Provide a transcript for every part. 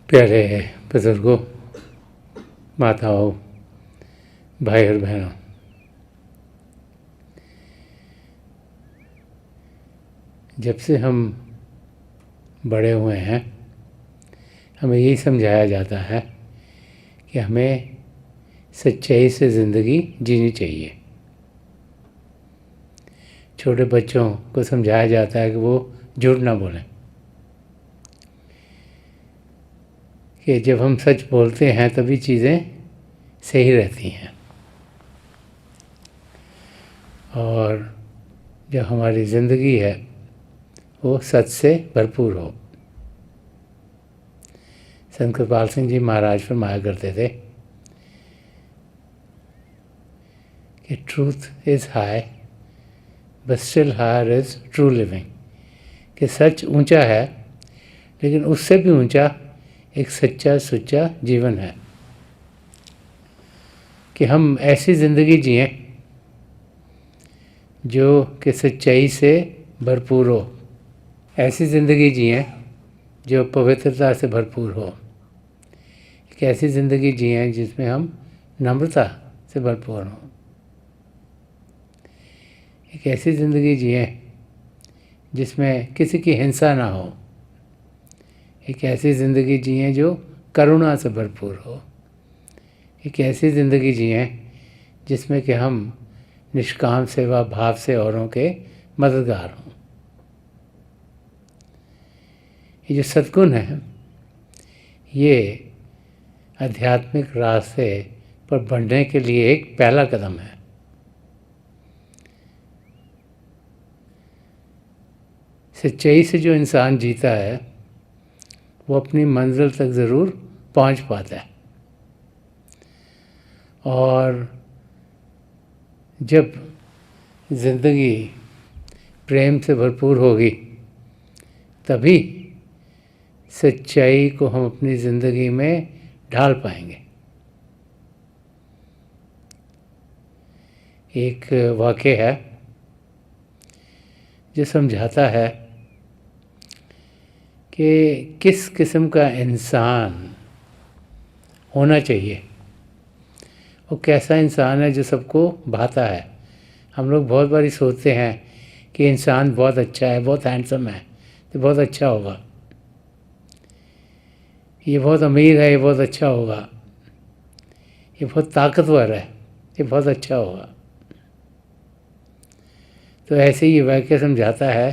प्यारे बुजुर्गों, माताओं, भाई और बहनों, जब से हम बड़े हुए हैं हमें यही समझाया जाता है कि हमें सच्चाई से ज़िंदगी जीनी चाहिए। छोटे बच्चों को समझाया जाता है कि वो झूठ ना बोलें, कि जब हम सच बोलते हैं तभी चीज़ें सही रहती हैं और जो हमारी ज़िंदगी है वो सच से भरपूर हो। संत कृपाल सिंह जी महाराज फरमाया करते थे कि truth is high but still higher is true living, कि सच ऊंचा है लेकिन उससे भी ऊंचा एक सच्चा सुच्चा जीवन है। कि हम ऐसी ज़िंदगी जिएं जो कि सच्चाई से भरपूर हो, ऐसी ज़िंदगी जिएं जो पवित्रता से भरपूर हो, एक ऐसी ज़िंदगी जिएं जिसमें हम नम्रता से भरपूर हों, एक ऐसी ज़िंदगी जिएं जिसमें किसी की हिंसा ना हो, एक ऐसी ज़िंदगी जिएं जो करुणा से भरपूर हो, एक ऐसी ज़िंदगी जिएं जिसमें कि हम निष्काम सेवा भाव से औरों के मददगार हों। ये जो सद्गुण है ये आध्यात्मिक रास्ते पर बढ़ने के लिए एक पहला कदम है। सच्चाई से जो इंसान जीता है वो अपनी मंजिल तक ज़रूर पहुंच पाता है, और जब ज़िंदगी प्रेम से भरपूर होगी तभी सच्चाई को हम अपनी ज़िंदगी में ढाल पाएंगे। एक वाक़या है जो समझाता है कि किस किस्म का इंसान होना चाहिए, वो कैसा इंसान है जो सबको भाता है। हम लोग बहुत बारी सोचते हैं कि इंसान बहुत अच्छा है, बहुत हैंडसम है तो बहुत अच्छा होगा, ये बहुत अमीर है ये बहुत अच्छा होगा, ये बहुत ताकतवर है ये बहुत अच्छा होगा। तो ऐसे ही ये वाक्य समझाता है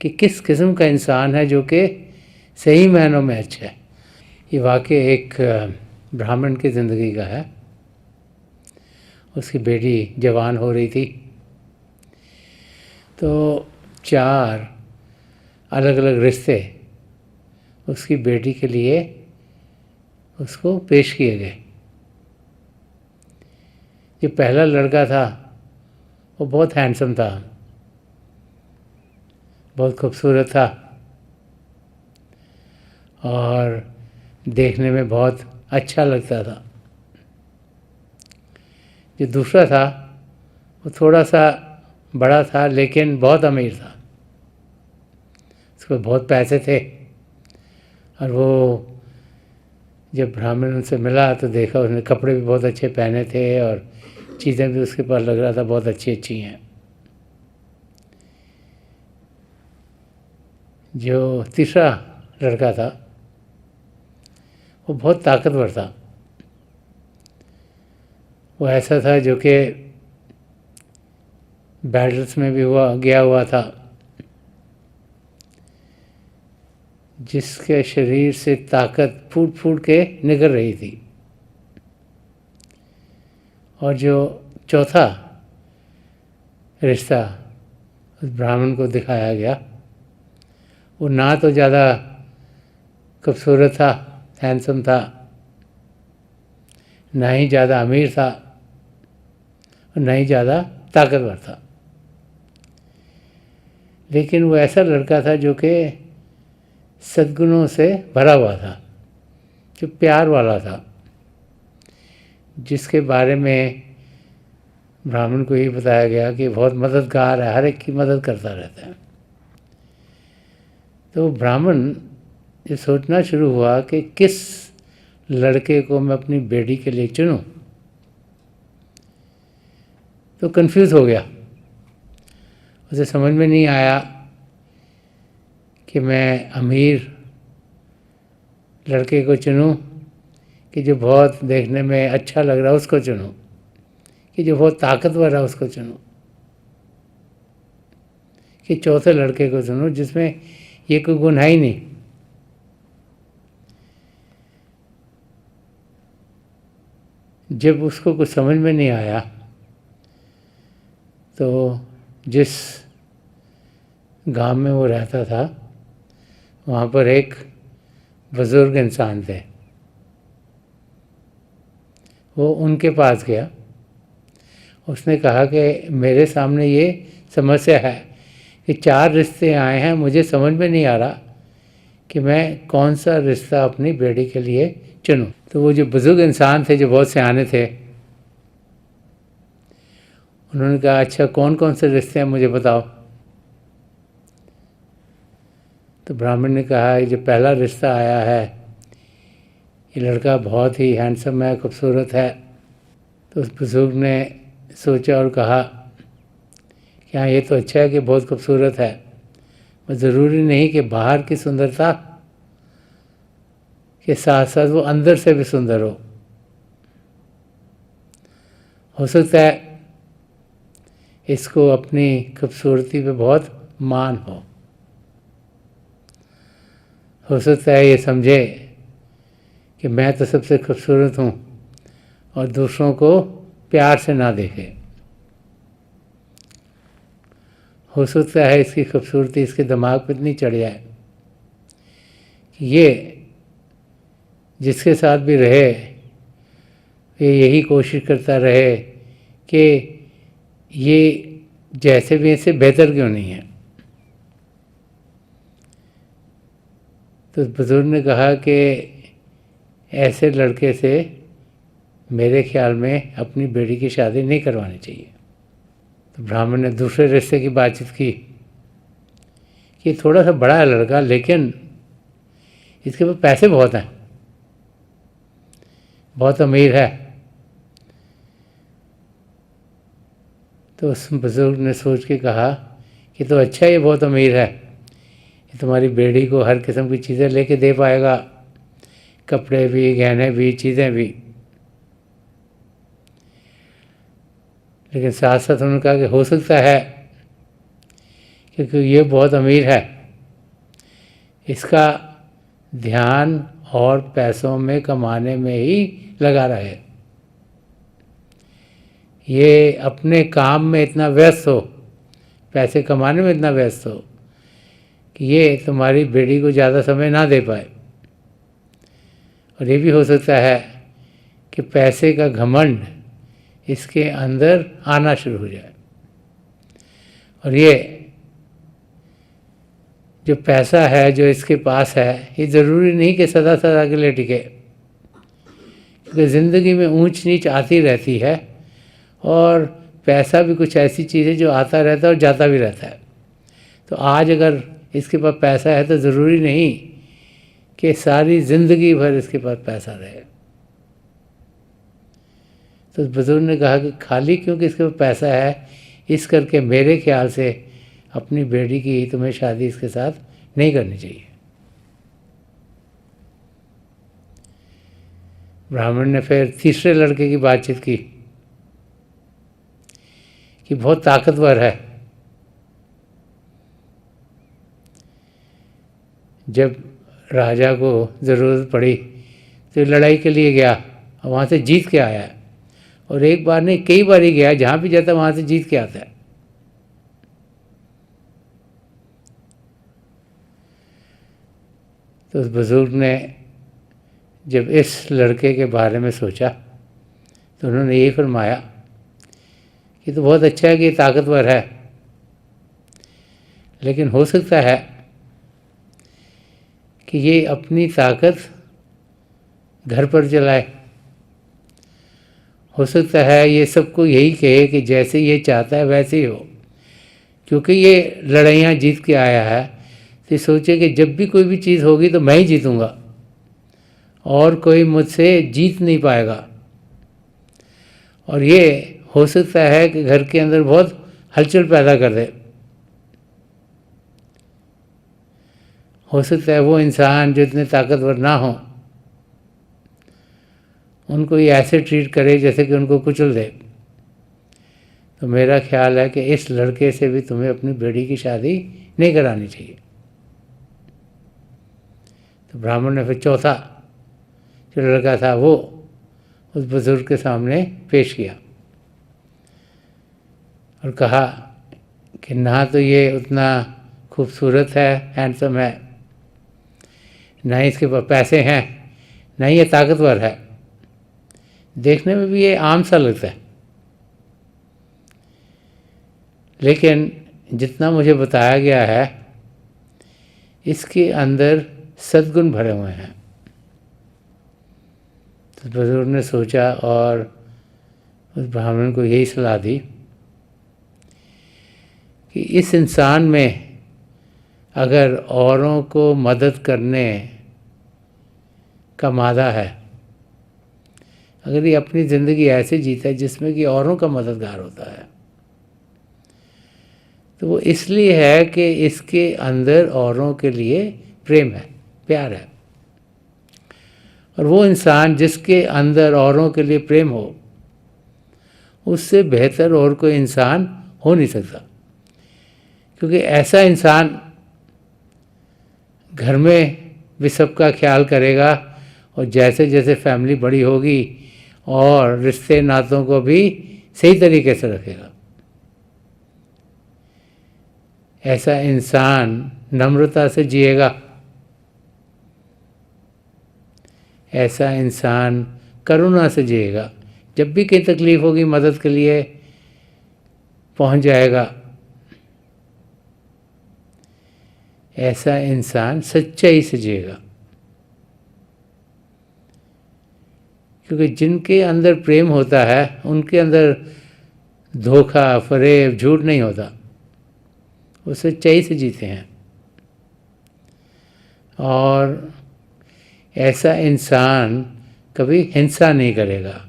कि किस किस्म का इंसान है जो कि सही मायनों में अच्छा है। ये वाक्य एक ब्राह्मण की ज़िंदगी का है। उसकी बेटी जवान हो रही थी तो 4 अलग अलग रिश्ते उसकी बेटी के लिए उसको पेश किए गए। जो पहला लड़का था वो बहुत हैंडसम था, बहुत खूबसूरत था और देखने में बहुत अच्छा लगता था। जो दूसरा था वो थोड़ा सा बड़ा था लेकिन बहुत अमीर था, उसको बहुत पैसे थे, और वो जब ब्राह्मण उनसे मिला तो देखा उसने कपड़े भी बहुत अच्छे पहने थे और चीज़ें भी उसके पास लग रहा था बहुत अच्छी अच्छी हैं। जो तीसरा लड़का था वो बहुत ताकतवर था। वो ऐसा था जो कि बैटल्स में भी गया हुआ था, जिसके शरीर से ताकत फूट फूट के निकल रही थी। और जो चौथा रिश्ता उस ब्राह्मण को दिखाया गया वो ना तो ज़्यादा खूबसूरत था, हैंडसम था, ना ही ज़्यादा अमीर था और ना ही ज़्यादा ताकतवर था, लेकिन वो ऐसा लड़का था जो कि सद्गुणों से भरा हुआ था, जो प्यार वाला था, जिसके बारे में ब्राह्मण को ये बताया गया कि बहुत मददगार है, हर एक की मदद करता रहता है। तो ब्राह्मण ये सोचना शुरू हुआ कि किस लड़के को मैं अपनी बेटी के लिए चुनूं, तो कंफ्यूज हो गया। उसे समझ में नहीं आया कि मैं अमीर लड़के को चुनूं कि जो बहुत देखने में अच्छा लग रहा है उसको चुनूं, कि जो बहुत ताकतवर है उसको चुनूं, कि चौथे लड़के को चुनूं जिसमें ये कोई गुण है ही नहीं। जब उसको कुछ समझ में नहीं आया तो जिस गांव में वो रहता था वहाँ पर एक बुज़ुर्ग इंसान थे। वो उनके पास गया, उसने कहा कि मेरे सामने ये समस्या है कि 4 रिश्ते आए हैं, मुझे समझ में नहीं आ रहा कि मैं कौन सा रिश्ता अपनी बेटी के लिए चुनूं। तो वो जो बुज़ुर्ग इंसान थे, जो बहुत सियाने थे, उन्होंने कहा अच्छा कौन कौन से रिश्ते हैं मुझे बताओ। तो ब्राह्मण ने कहा ये जो पहला रिश्ता आया है, ये लड़का बहुत ही हैंडसम है, खूबसूरत है। तो उस बुज़ुर्ग ने सोचा और कहा कि हाँ ये तो अच्छा है कि बहुत खूबसूरत है, पर ज़रूरी नहीं कि बाहर की सुंदरता के साथ साथ वो अंदर से भी सुंदर हो सकता है इसको अपनी खूबसूरती पे बहुत मान हो सकता है ये समझे कि मैं तो सबसे खूबसूरत हूँ और दूसरों को प्यार से ना देखे। हो सकता है इसकी खूबसूरती इसके दिमाग पर इतनी चढ़ जाए कि ये जिसके साथ भी रहे ये यही कोशिश करता रहे कि ये जैसे भी इससे बेहतर क्यों नहीं है। तो बुजुर्ग ने कहा कि ऐसे लड़के से मेरे ख्याल में अपनी बेटी की शादी नहीं करवानी चाहिए। तो ब्राह्मण ने दूसरे रिश्ते की बातचीत की कि थोड़ा सा बड़ा है लड़का, लेकिन इसके पास पैसे बहुत हैं, बहुत अमीर है। तो उस बुज़ुर्ग ने सोच के कहा कि तो अच्छा ये बहुत अमीर है, ये तुम्हारी बेटी को हर किस्म की चीज़ें लेके दे पाएगा, कपड़े भी, गहने भी, चीज़ें भी। लेकिन साथ साथ उन्होंने कहा कि हो सकता है क्योंकि ये बहुत अमीर है, इसका ध्यान और पैसों में कमाने में ही लगा रहे, ये अपने काम में इतना व्यस्त हो, पैसे कमाने में इतना व्यस्त हो कि ये तुम्हारी बेटी को ज़्यादा समय ना दे पाए। और ये भी हो सकता है कि पैसे का घमंड इसके अंदर आना शुरू हो जाए और ये जो पैसा है जो इसके पास है ये ज़रूरी नहीं कि सदा सदा के लिए टिके, क्योंकि ज़िंदगी में ऊंच नीच आती रहती है और पैसा भी कुछ ऐसी चीज़ है जो आता रहता है और जाता भी रहता है। तो आज अगर इसके पास पैसा है तो ज़रूरी नहीं कि सारी ज़िंदगी भर इसके पास पैसा रहे। तो बुजुर्ग ने कहा कि खाली क्योंकि इसके पास पैसा है इस करके मेरे ख्याल से अपनी बेटी की तुम्हें शादी इसके साथ नहीं करनी चाहिए। ब्राह्मण ने फिर तीसरे लड़के की बातचीत की कि बहुत ताकतवर है। जब राजा को ज़रूरत पड़ी तो लड़ाई के लिए गया और वहाँ से जीत के आया है, और एक बार नहीं कई बार ही गया, जहाँ भी जाता वहाँ से जीत के आता है। तो उस बुज़ुर्ग ने जब इस लड़के के बारे में सोचा तो उन्होंने यही फरमाया कि तो बहुत अच्छा है कि ये ताकतवर है, लेकिन हो सकता है कि ये अपनी ताकत घर पर चलाए। हो सकता है ये सबको यही कहे कि जैसे ये चाहता है वैसे ही हो, क्योंकि ये लड़ाइयाँ जीत के आया है तो सोचे कि जब भी कोई भी चीज़ होगी तो मैं ही जीतूँगा और कोई मुझसे जीत नहीं पाएगा। और ये हो सकता है कि घर के अंदर बहुत हलचल पैदा कर दे। हो सकता है वो इंसान जो इतने ताकतवर ना हो उनको ये ऐसे ट्रीट करे जैसे कि उनको कुचल दे। तो मेरा ख्याल है कि इस लड़के से भी तुम्हें अपनी बेटी की शादी नहीं करानी चाहिए। तो ब्राह्मण ने फिर चौथा जो लड़का था वो उस बुजुर्ग के सामने पेश किया और कहा कि ना तो ये उतना खूबसूरत है, हैंडसम है, ना ही इसके पास पैसे हैं, ना ही ये ताकतवर है, देखने में भी ये आम सा लगता है, लेकिन जितना मुझे बताया गया है इसके अंदर सद्गुण भरे हुए हैं। तो बुजुर्ग ने सोचा और उस ब्राह्मण को यही सलाह दी कि इस इंसान में अगर औरों को मदद करने का मादा है, अगर ये अपनी ज़िंदगी ऐसे जीता है जिसमें कि औरों का मददगार होता है, तो वो इसलिए है कि इसके अंदर औरों के लिए प्रेम है, प्यार है। और वो इंसान जिसके अंदर औरों के लिए प्रेम हो, उससे बेहतर और कोई इंसान हो नहीं सकता। क्योंकि ऐसा इंसान घर में भी सबका ख्याल करेगा और जैसे जैसे फैमिली बड़ी होगी और रिश्ते नातों को भी सही तरीके से रखेगा। ऐसा इंसान नम्रता से जिएगा, ऐसा इंसान करुणा से जिएगा, जब भी कोई तकलीफ होगी मदद के लिए पहुंच जाएगा। ऐसा इंसान सच्चाई से जिएगा, क्योंकि जिनके अंदर प्रेम होता है उनके अंदर धोखा, फरेब, झूठ नहीं होता, वो सच्चाई से जीते हैं। और ऐसा इंसान कभी हिंसा नहीं करेगा,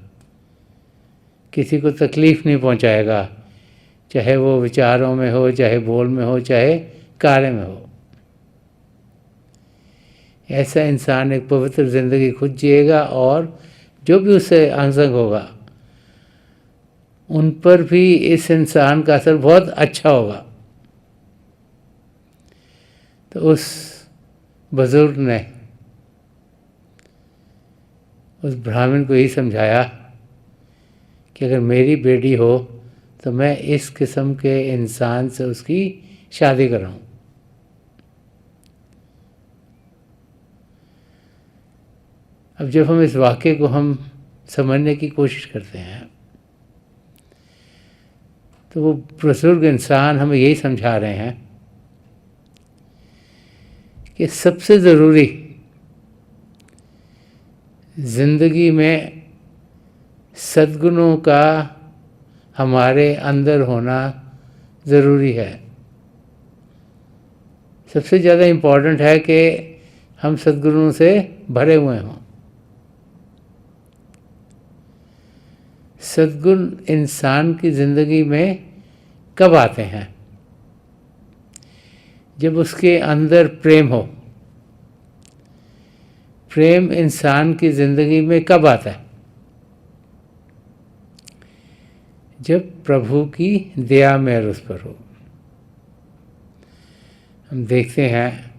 किसी को तकलीफ़ नहीं पहुंचाएगा, चाहे वो विचारों में हो, चाहे बोल में हो, चाहे कार्य में हो। ऐसा इंसान एक पवित्र ज़िंदगी खुद जिएगा और जो भी उससे अंगसंग होगा उन पर भी इस इंसान का असर बहुत अच्छा होगा। तो उस बुजुर्ग ने उस ब्राह्मण को यही समझाया कि अगर मेरी बेटी हो तो मैं इस किस्म के इंसान से उसकी शादी कराऊं। अब जब हम इस वाक़े को हम समझने की कोशिश करते हैं तो वो बुजुर्ग इंसान हमें यही समझा रहे हैं कि सबसे ज़रूरी ज़िंदगी में सद्गुणों का हमारे अंदर होना ज़रूरी है। सबसे ज़्यादा इम्पॉर्टेंट है कि हम सद्गुणों से भरे हुए हों। सद्गुण इंसान की ज़िंदगी में कब आते हैं? जब उसके अंदर प्रेम हो। प्रेम इंसान की ज़िंदगी में कब आता है? जब प्रभु की दया मेहर उस पर हो। हम देखते हैं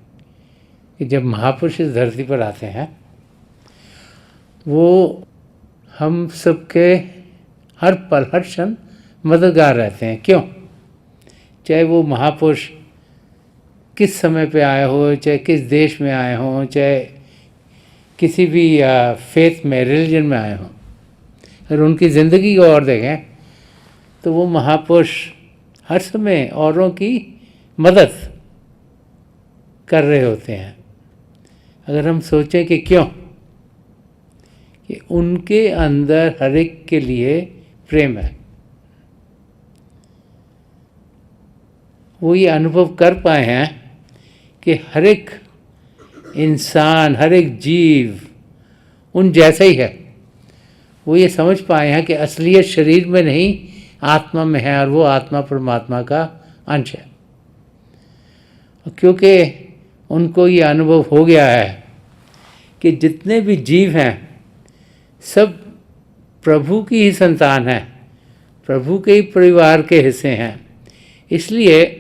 कि जब महापुरुष इस धरती पर आते हैं वो हम सबके हर पल हर क्षण मददगार रहते हैं। क्यों? चाहे वो महापुरुष किस समय पे आए हो, चाहे किस देश में आए हों, चाहे किसी भी फेथ में, रिलीजन में आए हों, अगर उनकी ज़िंदगी को और देखें तो वो महापुरुष हर समय औरों की मदद कर रहे होते हैं। अगर हम सोचें कि क्यों, कि उनके अंदर हर एक के लिए प्रेम है। वो ये अनुभव कर पाए हैं कि हर एक इंसान, हर एक जीव उन जैसा ही है। वो ये समझ पाए हैं कि असलियत शरीर में नहीं आत्मा में है, और वो आत्मा परमात्मा का अंश है। क्योंकि उनको ये अनुभव हो गया है कि जितने भी जीव हैं सब प्रभु की ही संतान हैं, प्रभु के ही परिवार के हिस्से हैं, इसलिए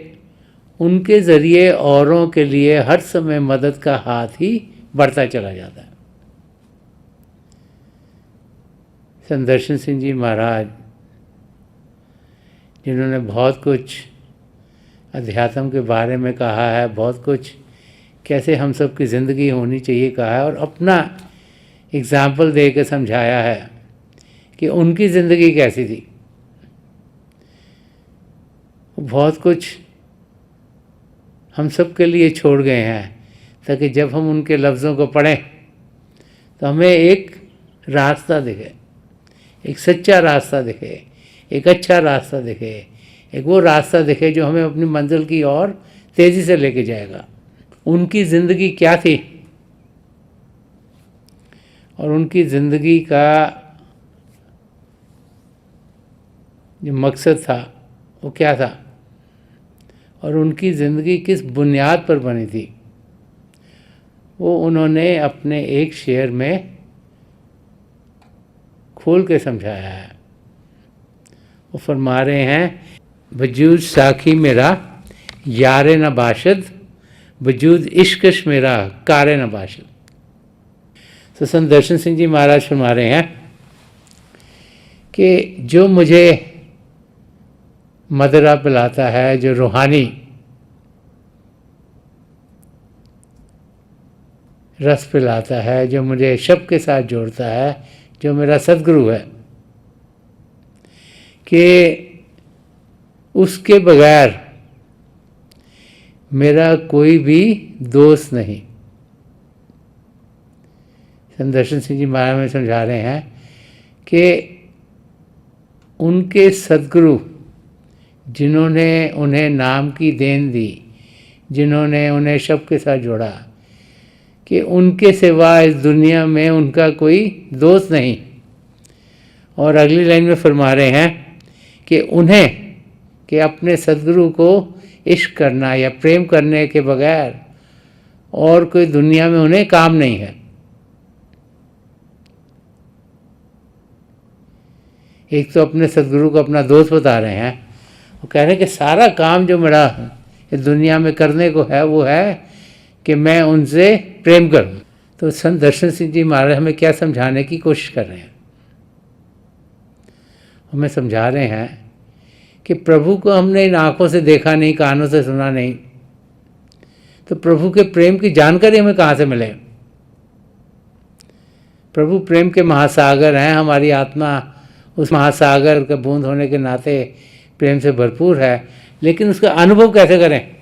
उनके ज़रिए औरों के लिए हर समय मदद का हाथ ही बढ़ता चला जाता है। संत दर्शन सिंह जी महाराज, जिन्होंने बहुत कुछ अध्यात्म के बारे में कहा है, बहुत कुछ कैसे हम सब की ज़िंदगी होनी चाहिए कहा है, और अपना एग्ज़ाम्पल दे के समझाया है कि उनकी ज़िंदगी कैसी थी। बहुत कुछ हम सब के लिए छोड़ गए हैं, ताकि जब हम उनके लफ्ज़ों को पढ़ें तो हमें एक रास्ता दिखे, एक सच्चा रास्ता दिखे, एक अच्छा रास्ता दिखे, एक वो रास्ता दिखे जो हमें अपनी मंजिल की ओर तेज़ी से लेके जाएगा। उनकी ज़िंदगी क्या थी और उनकी ज़िंदगी का जो मकसद था वो क्या था, और उनकी ज़िंदगी किस बुनियाद पर बनी थी, वो उन्होंने अपने एक शेर में खोल के समझाया है। वो फरमा रहे हैं, वजूद साखी मेरा यारे न बाशद, वजूद इश्कश मेरा कारे न बाशद। तो संत दर्शन सिंह जी महाराज फरमा रहे हैं कि जो मुझे मदरा पिलाता है, जो रूहानी रस पिलाता है, जो मुझे शब के साथ जोड़ता है, जो मेरा सद्गुरु है, कि उसके बगैर मेरा कोई भी दोस्त नहीं। संत दर्शन सिंह जी महाराज में समझा रहे हैं कि उनके सद्गुरु जिन्होंने उन्हें नाम की देन दी, जिन्होंने उन्हें शब के साथ जोड़ा, कि उनके सिवा इस दुनिया में उनका कोई दोस्त नहीं। और अगली लाइन में फरमा रहे हैं कि उन्हें, कि अपने सद्गुरु को इश्क करना या प्रेम करने के बगैर और कोई दुनिया में उन्हें काम नहीं है। एक तो अपने सद्गुरु को अपना दोस्त बता रहे हैं, वो कह रहे हैं कि सारा काम जो मेरा इस दुनिया में करने को है वो है कि मैं उनसे प्रेम करूं। तो संत दर्शन सिंह जी महाराज हमें क्या समझाने की कोशिश कर रहे हैं? हमें समझा रहे हैं कि प्रभु को हमने इन आँखों से देखा नहीं, कानों से सुना नहीं, तो प्रभु के प्रेम की जानकारी हमें कहाँ से मिले? प्रभु प्रेम के महासागर हैं, हमारी आत्मा उस महासागर का बूंद होने के नाते प्रेम से भरपूर है, लेकिन उसका अनुभव कैसे करें?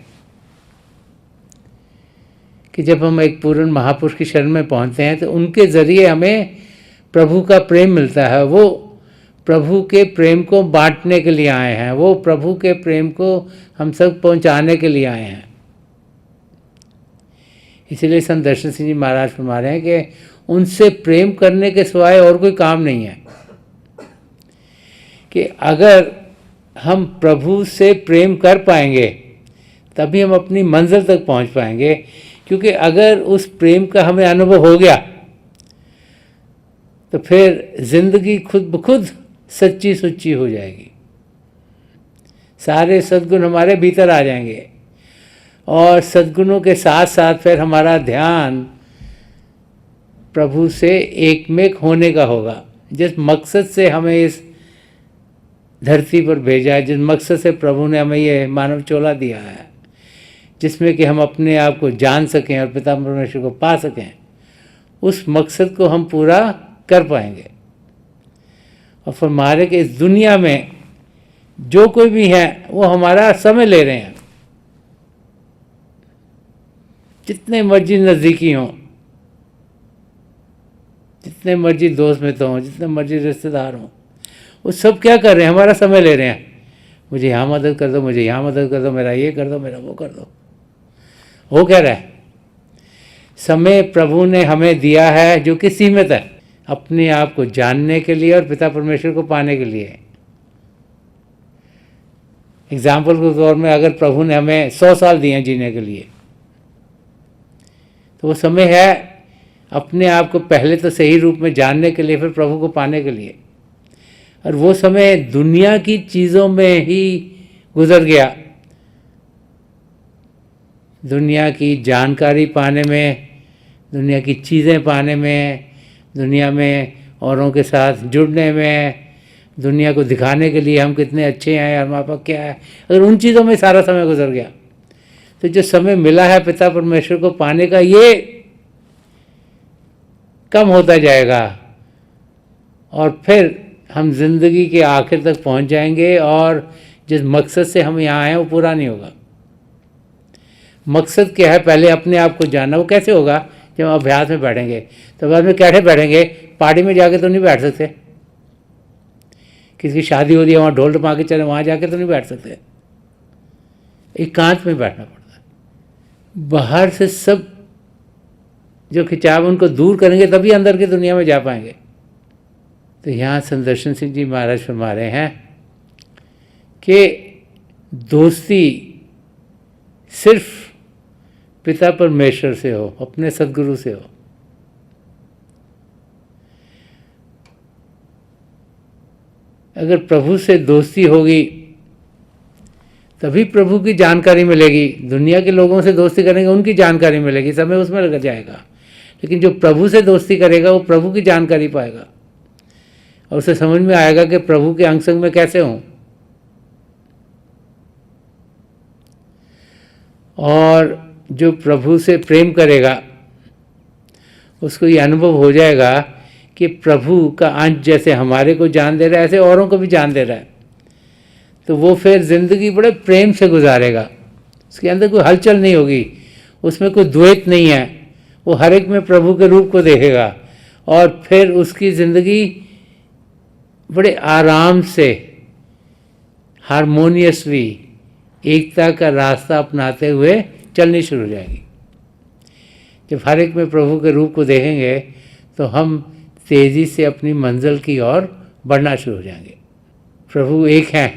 कि जब हम एक पूर्ण महापुरुष की शरण में पहुंचते हैं तो उनके ज़रिए हमें प्रभु का प्रेम मिलता है। वो प्रभु के प्रेम को बांटने के लिए आए हैं, वो प्रभु के प्रेम को हम सब पहुंचाने के लिए आए हैं। इसीलिए संत दर्शन सिंह जी महाराज फरमा रहे हैं कि उनसे प्रेम करने के सिवाय और कोई काम नहीं है। कि अगर हम प्रभु से प्रेम कर पाएंगे तभी हम अपनी मंजिल तक पहुंच पाएंगे, क्योंकि अगर उस प्रेम का हमें अनुभव हो गया तो फिर ज़िंदगी खुद ब खुद सच्ची सुच्ची हो जाएगी, सारे सद्गुण हमारे भीतर आ जाएंगे, और सद्गुणों के साथ साथ फिर हमारा ध्यान प्रभु से एकमेक होने का होगा। जिस मकसद से हमें इस धरती पर भेजा है, जिस मकसद से प्रभु ने हमें ये मानव चोला दिया है, जिसमें कि हम अपने आप को जान सकें और पिता परमेश्वर को पा सकें, उस मकसद को हम पूरा कर पाएंगे। और फरमा रहे कि इस दुनिया में जो कोई भी है वो हमारा समय ले रहे हैं, जितने मर्जी नज़दीकी हों, जितने मर्जी दोस्त मित्र हों, जितने मर्जी रिश्तेदार हों, वो सब क्या कर रहे हैं? हमारा समय ले रहे हैं। मुझे यहाँ मदद कर दो, मुझे यहाँ मदद कर दो, मेरा ये कर दो, मेरा वो कर दो। हो क्या रहा है? समय प्रभु ने हमें दिया है जो कि सीमित है, अपने आप को जानने के लिए और पिता परमेश्वर को पाने के लिए। एग्जाम्पल के तौर में अगर प्रभु ने हमें 100 साल दिए हैं जीने के लिए, तो वो समय है अपने आप को पहले तो सही रूप में जानने के लिए, फिर प्रभु को पाने के लिए। और वो समय दुनिया की चीज़ों में ही गुजर गया, दुनिया की जानकारी पाने में, दुनिया की चीज़ें पाने में, दुनिया में औरों के साथ जुड़ने में, दुनिया को दिखाने के लिए हम कितने अच्छे हैं, हमारे पास क्या है, अगर उन चीज़ों में सारा समय गुजर गया, तो जो समय मिला है पिता परमेश्वर को पाने का, ये कम होता जाएगा और फिर हम जिंदगी के आखिर तक पहुंच जाएंगे और जिस मकसद से हम यहाँ आए वो पूरा नहीं होगा। मकसद क्या है? पहले अपने आप को जानना। वो कैसे होगा? जब हम अभ्यास में बैठेंगे। तो अभ्यास में कैसे बैठेंगे? पार्टी में जाके तो नहीं बैठ सकते, किसी की शादी हो रही है वहाँ ढोल टपा के चले, वहाँ जाके तो नहीं बैठ सकते, एकांत में बैठना पड़ता है। बाहर से सब जो खिंचाव उनको दूर करेंगे तभी अंदर की दुनिया में जा पाएंगे। तो यहाँ संदर्शन सिंह जी महाराज फरमा रहे हैं कि दोस्ती सिर्फ पिता परमेश्वर से हो, अपने सदगुरु से हो। अगर प्रभु से दोस्ती होगी तभी प्रभु की जानकारी मिलेगी। दुनिया के लोगों से दोस्ती करेंगे उनकी जानकारी मिलेगी, समय उसमें लग जाएगा। लेकिन जो प्रभु से दोस्ती करेगा वो प्रभु की जानकारी पाएगा और उसे समझ में आएगा कि प्रभु के अंग संग में कैसे हूँ। और जो प्रभु से प्रेम करेगा उसको ये अनुभव हो जाएगा कि प्रभु का अंश जैसे हमारे को जान दे रहा है ऐसे औरों को भी जान दे रहा है। तो वो फिर ज़िंदगी बड़े प्रेम से गुजारेगा, उसके अंदर कोई हलचल नहीं होगी, उसमें कोई द्वैत नहीं है। वो हर एक में प्रभु के रूप को देखेगा और फिर उसकी ज़िंदगी बड़े आराम से, हारमोनियसली एकता का रास्ता अपनाते हुए चलनी शुरू हो जाएगी। जब हर एक में प्रभु के रूप को देखेंगे तो हम तेज़ी से अपनी मंजिल की ओर बढ़ना शुरू हो जाएंगे। प्रभु एक हैं,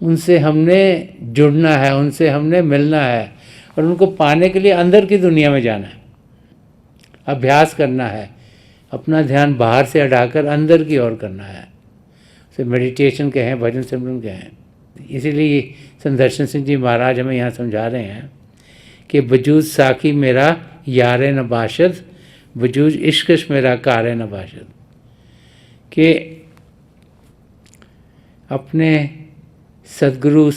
उनसे हमने जुड़ना है, उनसे हमने मिलना है और उनको पाने के लिए अंदर की दुनिया में जाना है, अभ्यास करना है, अपना ध्यान बाहर से हटाकर अंदर की ओर करना है। उसे मेडिटेशन कहें, भजन सिमरन कहें। इसीलिए संदर्शन सिंह जी महाराज हमें यहाँ समझा रहे हैं कि वजूद साकी मेरा यारे न बाशद, वजूद इश्कश मेरा कारे न बाशद, कि अपने सदगुरु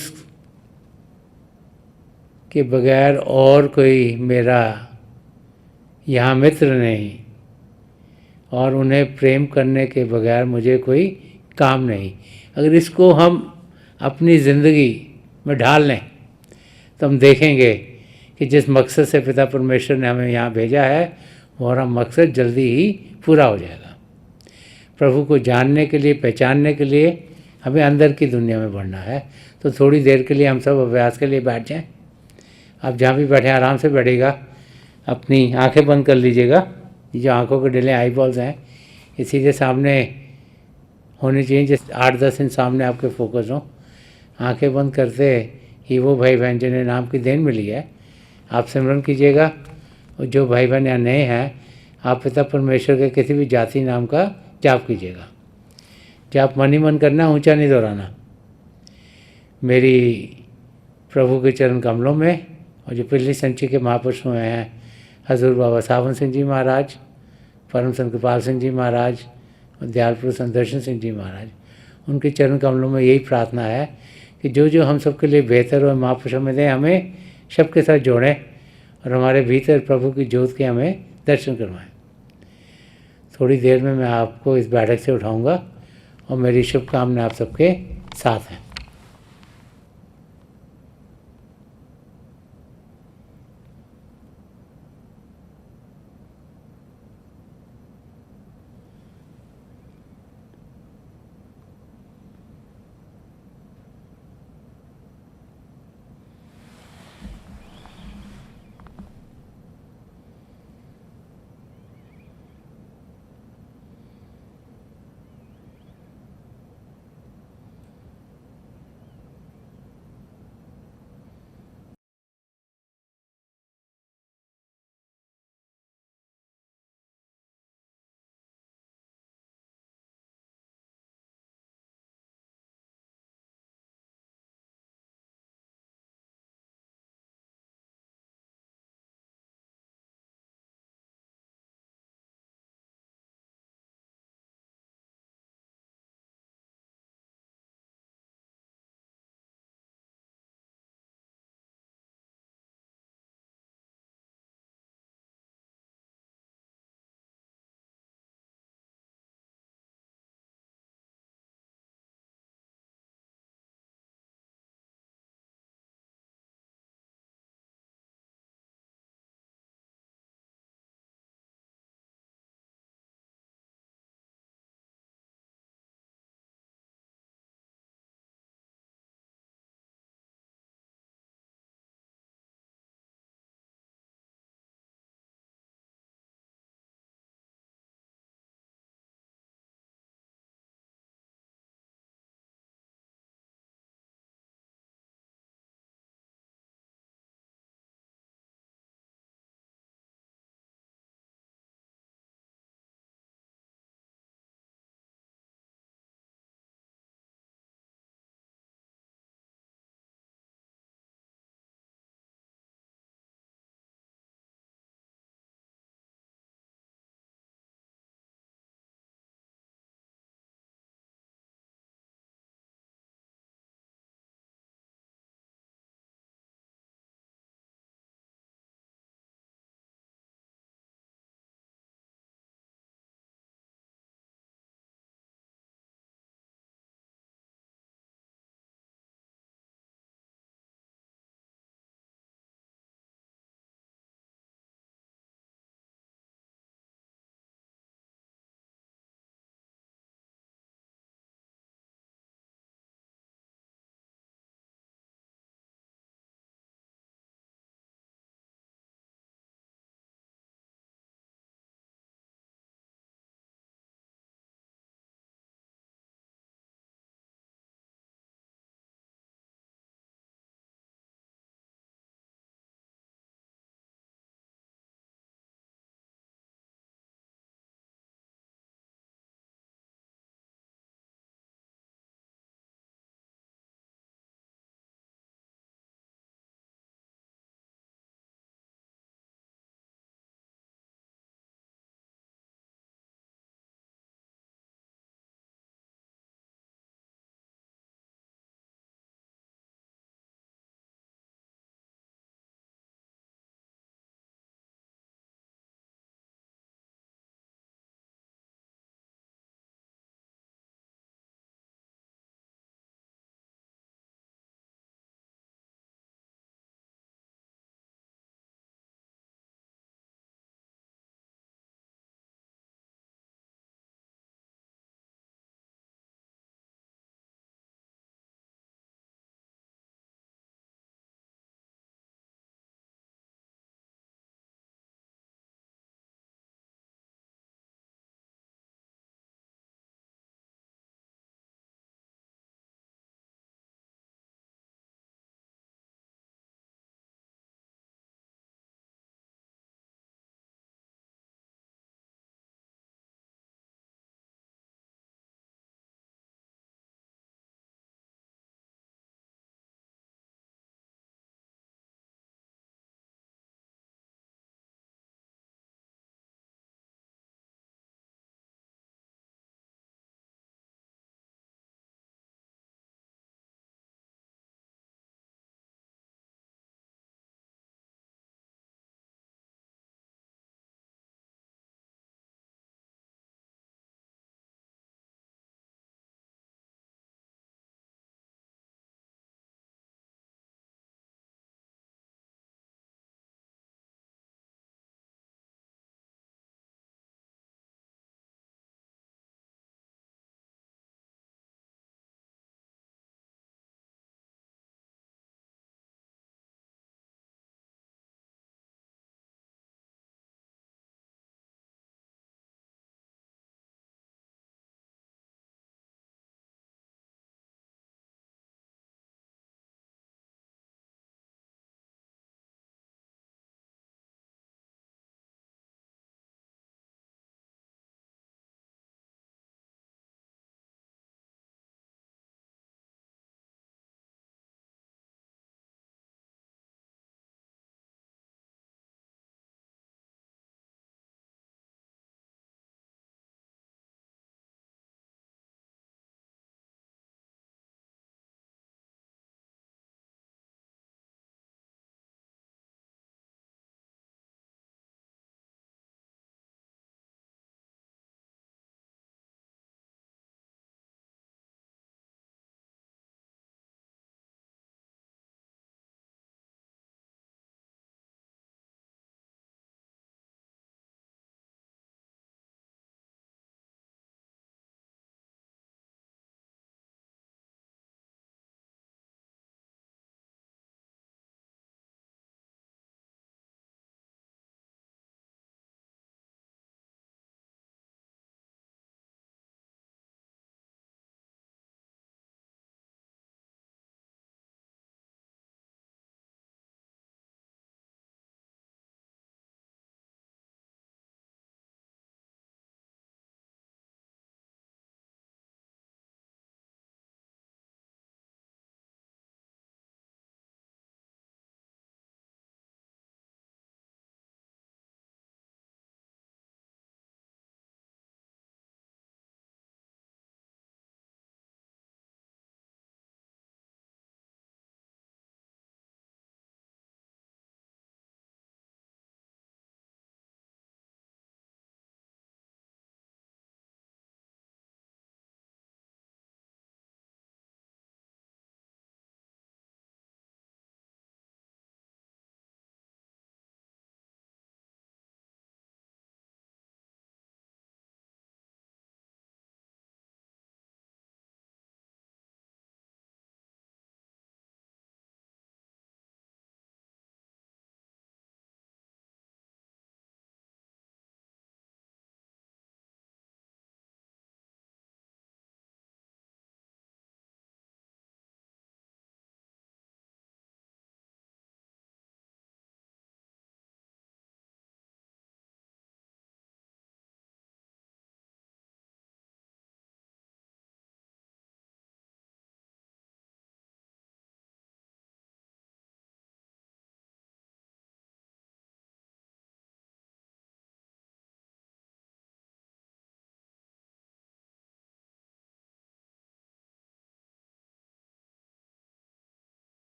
के बगैर और कोई मेरा यहाँ मित्र नहीं और उन्हें प्रेम करने के बगैर मुझे कोई काम नहीं। अगर इसको हम अपनी ज़िंदगी में ढाल लें तो हम देखेंगे कि जिस मकसद से पिता परमेश्वर ने हमें यहाँ भेजा है वो हमारा मकसद जल्दी ही पूरा हो जाएगा। प्रभु को जानने के लिए, पहचानने के लिए हमें अंदर की दुनिया में बढ़ना है। तो थोड़ी देर के लिए हम सब अभ्यास के लिए बैठ जाएं। आप जहाँ भी बैठे आराम से बैठेगा, अपनी आंखें बंद कर लीजिएगा। ये जो आंखों के डिले आई बॉल्स हैं ये सीधे सामने होनी चाहिए, जैसे 8-10 इंच सामने आपके फोकस हो। आंखें बंद करते ही वो भाई बहन जिन्हें नाम की देन मिली है आप सिमरन कीजिएगा। और जो भाई बहन यहाँ नए हैं आप पिता परमेश्वर के किसी भी जाति नाम का जाप कीजिएगा। जाप मन ही मन करना, ऊंचा नहीं दोहराना। मेरी प्रभु के चरण कमलों में और जो पिछली संचि के महापुरुष हुए हैं हजूर बाबा सावन सिंह जी महाराज, परम संत कृपाल सिंह जी महाराज और दयालपुर संदर्शन सिंह जी महाराज, उनके चरण कमलों में यही प्रार्थना है कि जो जो हम सबके लिए बेहतर और महापुरुषों में दें, हमें सबके साथ जोड़ें और हमारे भीतर प्रभु की ज्योत के हमें दर्शन करवाएं। थोड़ी देर में मैं आपको इस बैठक से उठाऊंगा और मेरी शुभकामनाएं आप सबके साथ हैं।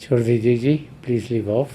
छोड़ दीजिए जी, प्लीज़ लीव ऑफ।